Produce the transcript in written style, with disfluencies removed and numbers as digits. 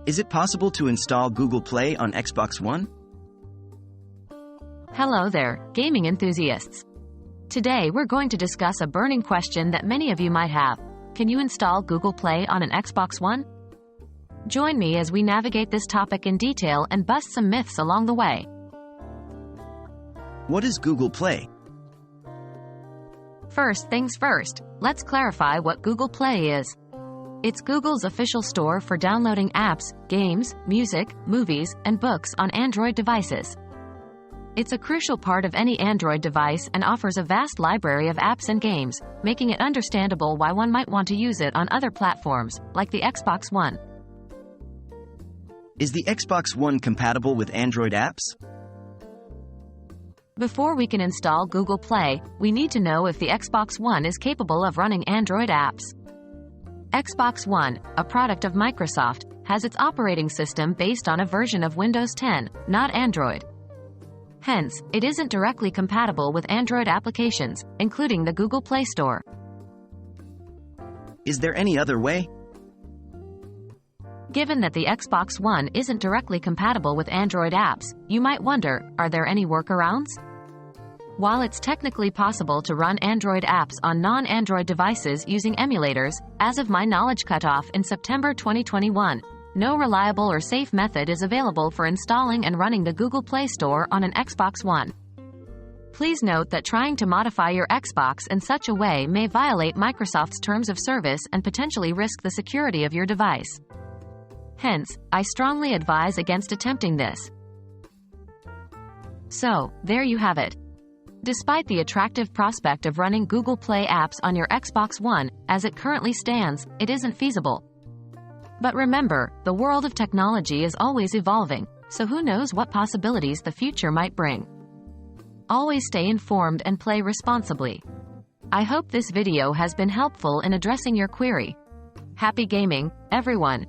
Is it possible to install Google Play on Xbox One? Hello there, gaming enthusiasts. Today we're going to discuss a burning question that many of you might have. Can you install Google Play on an Xbox One? Join me as we navigate this topic in detail and bust some myths along the way. What is Google Play? First things first, let's clarify what Google Play is. It's Google's official store for downloading apps, games, music, movies, and books on Android devices. It's a crucial part of any Android device and offers a vast library of apps and games, making it understandable why one might want to use it on other platforms, like the Xbox One. Is the Xbox One compatible with Android apps? Before we can install Google Play, we need to know if the Xbox One is capable of running Android apps. Xbox One, a product of Microsoft, has its operating system based on a version of Windows 10, not Android. Hence, it isn't directly compatible with Android applications, including the Google Play Store. Is there any other way? Given that the Xbox One isn't directly compatible with Android apps, you might wonder, are there any workarounds? While it's technically possible to run Android apps on non-Android devices using emulators, as of my knowledge cutoff in September 2021, no reliable or safe method is available for installing and running the Google Play Store on an Xbox One. Please note that trying to modify your Xbox in such a way may violate Microsoft's terms of service and potentially risk the security of your device. Hence, I strongly advise against attempting this. So, there you have it. Despite the attractive prospect of running Google Play apps on your Xbox One, as it currently stands, it isn't feasible. But remember, the world of technology is always evolving, so who knows what possibilities the future might bring. Always stay informed and play responsibly. I hope this video has been helpful in addressing your query. Happy gaming, everyone!